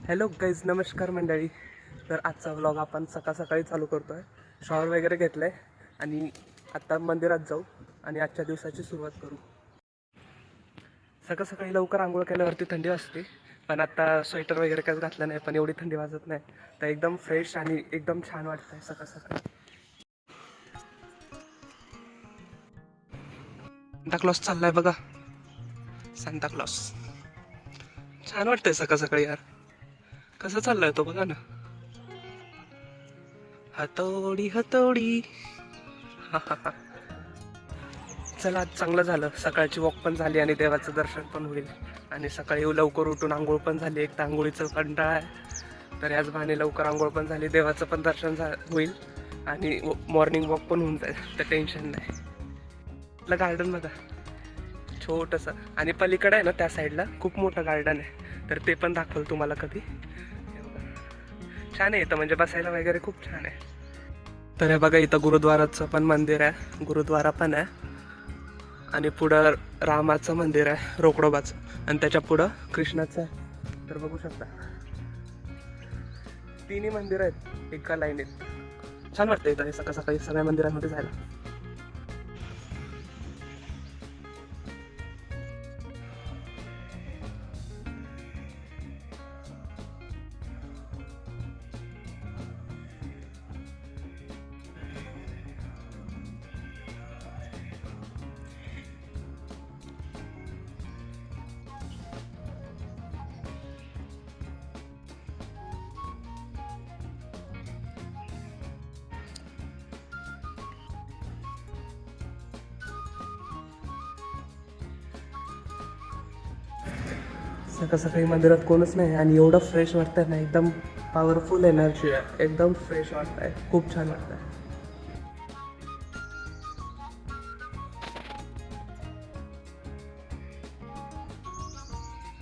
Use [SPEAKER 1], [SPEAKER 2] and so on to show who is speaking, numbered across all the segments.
[SPEAKER 1] Hello guys, नमस्कार मंडळी. तर आजचा व्लॉग आपण सकाळी चालू करतो आहे. शॉवर वगैरे घेतलं आहे आणि आत्ता मंदिरात जाऊ आणि आजच्या दिवसाची सुरुवात करू. सकाळी लवकर आंघोळ केल्यावरती थंडी वाजते, पण आता स्वेटर वगैरे काहीच घातलं नाही, पण एवढी थंडी वाजत नाही. तर एकदम फ्रेश आणि एकदम छान वाटतं आहे सकाळी. सांता क्लॉस चाललाय बघा, सांता क्लॉस. छान वाटतंय सकाळी यार. कसं चाललंय तो बघा ना. हतोडी हतोडी. चला, आज चांगलं झालं. सकाळची वॉक पण झाली आणि देवाचं दर्शन पण होईल. आणि सकाळी लवकर उठून आंघोळ पण झाली. एक तर आंघोळीचं कंटाळा आहे, तर याच बहाने लवकर आंघोळ पण झाली, देवाचं पण दर्शन होईल आणि मॉर्निंग वॉक पण होऊन जाईल. तर टेन्शन नाही. आपलं गार्डन बघा, छोटंसं. आणि पलीकडे आहे ना, त्या साईडला खूप मोठं गार्डन आहे, तर ते पण दाखवलं तुम्हाला कधी. छान आहे इथं, म्हणजे बसायला वगैरे खूप छान आहे. तर हे बघा, इथं गुरुद्वाराचं पण मंदिर आहे, गुरुद्वारा पण आहे. आणि पुढं रामाचं मंदिर आहे, रोकडोबाचं. आणि त्याच्या पुढं कृष्णाचं आहे. तर बघू शकता, तिन्ही मंदिर आहेत एका लाईनीत. छान वाटतं इथं सकाळी सगळ्या मंदिरांमध्ये जायला. सकाळी मंदिरात कोणच नाही आणि एवढं फ्रेश वाटतंय ना, एकदम पॉवरफुल एनर्जी आहे, एकदम फ्रेश वाटतंय, खूप छान वाटतंय.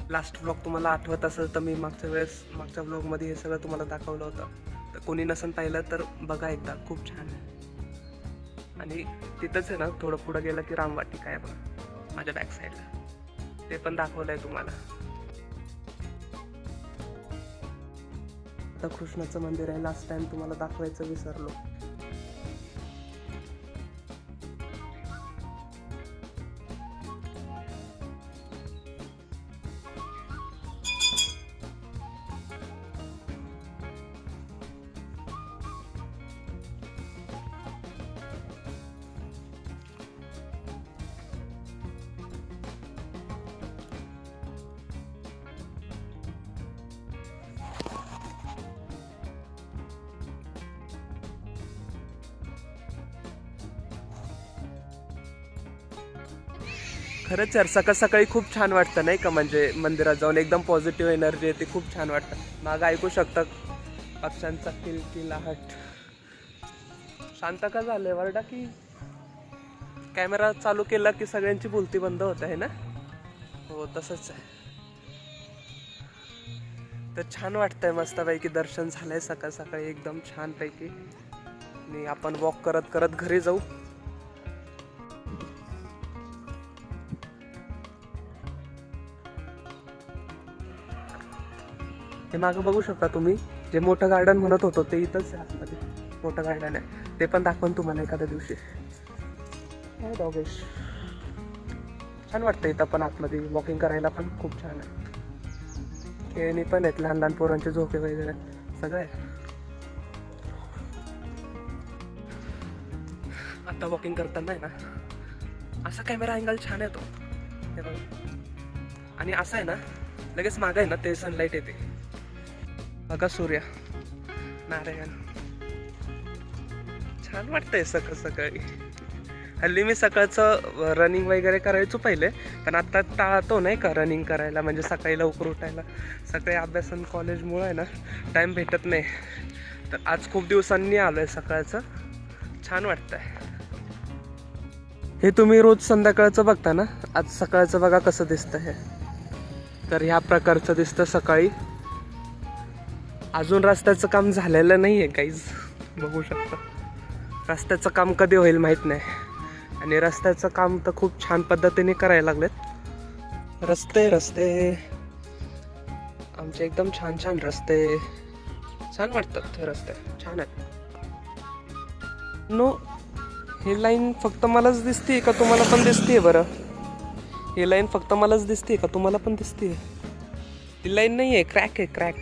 [SPEAKER 1] लास्ट व्लॉग तुम्हाला आठवत असेल तर मी मागच्या व्लॉगमध्ये हे सगळं तुम्हाला दाखवलं होतं. तर कोणी नसेल पाहिलं तर बघा एकदा, खूप छान आहे. आणि तिथंच आहे ना, थोडं पुढं गेलं की रामवाटिका आहे बघा, माझ्या बॅक साईडला. ते पण दाखवलं आहे तुम्हाला. आता कृष्णाचं मंदिर आहे, लास्ट टाइम तुम्हाला दाखवायचं विसरलो. खरंच यार, सकाळी खूप छान वाटतं नाही का, म्हणजे मंदिरात जाऊन एकदम पॉझिटिव्ह एनर्जी येते, खूप छान वाटतं. मागं ऐकू शकता पक्ष्यांचा किलकिलाहट. शांत का झालंय वरडा की कॅमेरा चालू केला की सगळ्यांची बोलती बंद होते आहे ना. हो, तसंच आहे. तर छान वाटतंय, मस्तपैकी दर्शन झालंय सकाळी एकदम छानपैकी. आणि आपण वॉक करत करत घरी जाऊ. हे मागं बघू शकता तुम्ही, जे मोठं गार्डन म्हणत होतो ते इथंच आहे, आतमध्ये मोठं गार्डन आहे. ते पण दाखवून तुम्हाला एखाद्या दिवशी. डॉगेश छान वाटतं इथं पण, आतमध्ये वॉकिंग करायला पण खूप छान आहे. खेळणी पण आहेत, लहान पोरांचे झोके वगैरे सगळं आहे. आता वॉकिंग करताना आहे ना, असा कॅमेरा अँगल छान येतो हे बघा. आणि असं आहे ना, लगेच मागं आहे ना ते सनलाईट येते बघा, सूर्य नारायण. छान वाटतंय सकाळी. हल्ली मी सकाळचं रनिंग वगैरे करायचो पहिले, पण आता टाळतो नाही का रनिंग करायला, म्हणजे सकाळी लवकर उठायला. सकाळी अभ्यास आणि कॉलेजमुळे आहे ना टाईम भेटत नाही. तर आज खूप दिवसांनी आलो आहे सकाळचं, छान वाटतंय. हे तुम्ही रोज संध्याकाळचं बघता ना, आज सकाळचं बघा कसं दिसतं हे. तर ह्या प्रकारचं दिसतं सकाळी. अजून रस्त्याचं काम झालेलं नाही आहे गाईज, बघू शकता. रस्त्याचं काम कधी होईल माहीत नाही. आणि रस्त्याचं काम तर खूप छान पद्धतीने करायला लागलेत. रस्ते आमचे एकदम छान छान रस्ते, छान वाटतात हे रस्ते, छान आहेत. नो, ही लाईन फक्त मलाच दिसते का तुम्हाला पण दिसते बरं? ही लाईन फक्त मलाच दिसते का तुम्हाला पण दिसते? ही लाईन नाही आहे, क्रॅक आहे, क्रॅक.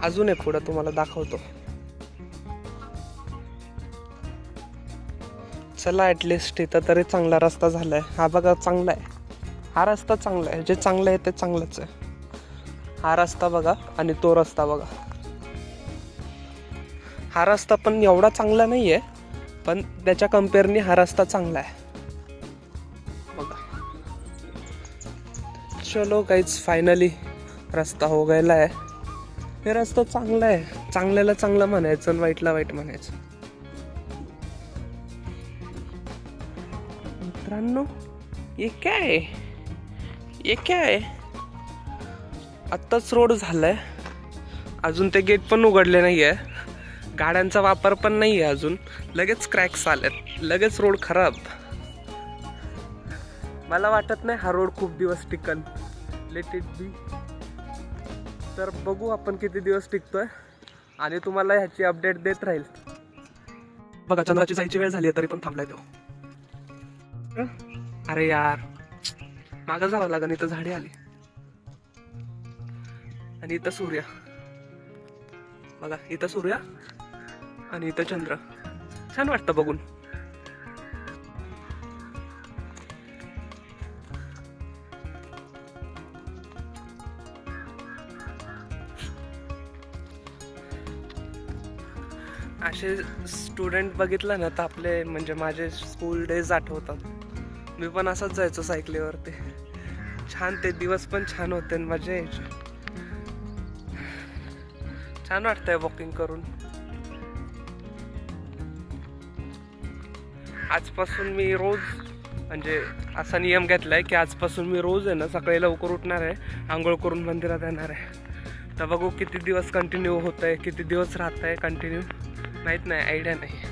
[SPEAKER 1] अजून आहे पुढं, तुम्हाला दाखवतो. चला ॲटलिस्ट इथं तरी चांगला रस्ता झाला आहे. हा बघा चांगला आहे, हा रस्ता चांगला आहे. जे चांगलं आहे ते चांगलंच आहे. हा रस्ता बघा आणि तो रस्ता बघा. हा रस्ता पण एवढा चांगला नाही आहे, पण त्याच्या कम्पेअरनी हा रस्ता चांगला आहे बघा. चलो गाईज, फायनली रस्ता हो गेला आहे. हे रस्ता चांगला आहे. चांगल्याला चांगलं म्हणायचं आणि वाईटला वाईट म्हणायचं. मित्रांनो, हे काय आहे? आत्ताच रोड झालाय, अजून ते गेट पण उघडले नाही आहे. गाड्यांचा वापर पण नाही आहे अजून. लगेच क्रॅक्स आलेत, लगेच रोड खराब. मला वाटत नाही हा रोड खूप दिवस टिकन. Let it be. तर बघू आपण किती दिवस टिकतोय आणि तुम्हाला ह्याची अपडेट देत राहील. बघा, चंद्राची जायची वेळ झाली तरी पण थांबलाय तो. अरे यार, मागं जावं लागेल. इथं झाडे आली आणि इथं सूर्य बघा. इथं सूर्य आणि इथं चंद्र. छान वाटतं बघून. असे स्टुडंट बघितलं ना तर आपले म्हणजे माझे स्कूल डेज आठवतात. मी पण असंच जायचो सायकलीवरती. छान, ते दिवस पण छान होते, मजा यायची. छान वाटतंय वॉकिंग करून. आजपासून मी रोज म्हणजे असा नियम घेतलाय की आजपासून मी रोज आहे ना सकाळी लवकर उठणार आहे, आंघोळ करून मंदिरात येणार आहे. तर बघू किती दिवस कंटिन्यू होत आहे, किती दिवस राहत आहे कंटिन्यू, माहीत नाही, आयडिया नाही.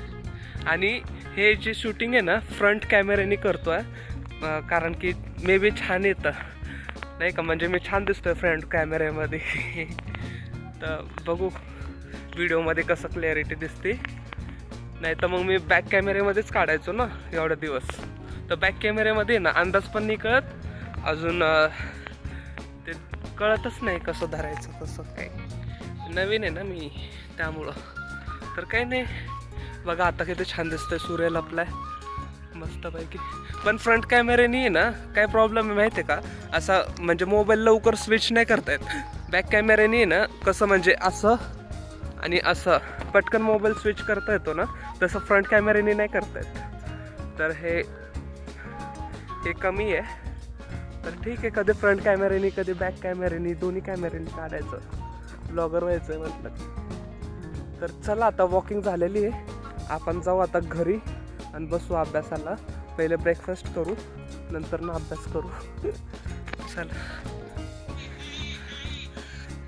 [SPEAKER 1] आणि हे जे शूटिंग आहे ना फ्रंट कॅमेऱ्याने करतो आहे, कारण की मे बी छान येतं नाही का, म्हणजे मी छान दिसतोय फ्रंट कॅमेऱ्यामध्ये. तर बघू व्हिडिओमध्ये कसं क्लॅरिटी दिसते. नाही तर मग मी बॅक कॅमेऱ्यामध्येच काढायचो ना एवढे दिवस. तर बॅक कॅमेऱ्यामध्ये ना अंदाज पण नाही कळत, अजून ते कळतच नाही कसं धरायचं कसं काय. नवीन आहे ना मी, त्यामुळं. तर काही नाही, बघा आता किती छान दिसतंय, सूर्य लपलाय मस्तपैकी. पण फ्रंट कॅमेऱ्याने आहे ना काय प्रॉब्लेम आहे माहिती आहे का, असा म्हणजे मोबाईल लवकर स्विच नाही करता येत. बॅक कॅमेऱ्याने आहे ना कसं म्हणजे असं आणि असं पटकन मोबाईल स्विच करता येतो ना, तसं फ्रंट कॅमेऱ्याने नाही करता येत. तर हे कमी आहे. तर ठीक आहे, कधी फ्रंट कॅमेऱ्याने कधी बॅक कॅमेऱ्याने, दोन्ही कॅमेऱ्याने काढायचं, ब्लॉगर व्हायचं आहे म्हटलं. तर चला आता वॉकिंग झालेली आहे, आपण जाऊ आता घरी आणि बसू अभ्यासाला. पहिले ब्रेकफास्ट करू, नंतर ना अभ्यास करू. चला.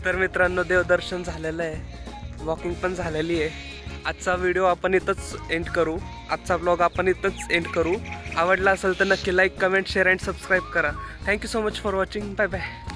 [SPEAKER 1] तर मित्रांनो, देवदर्शन झालेलं आहे, वॉकिंग पण झालेली आहे. आजचा व्हिडिओ आपण इथंच एंड करू, आजचा ब्लॉग आपण इथंच एंड करू. आवडला असेल तर नक्की like, comment, share and subscribe करा. Thank you so much for watching. Bye bye.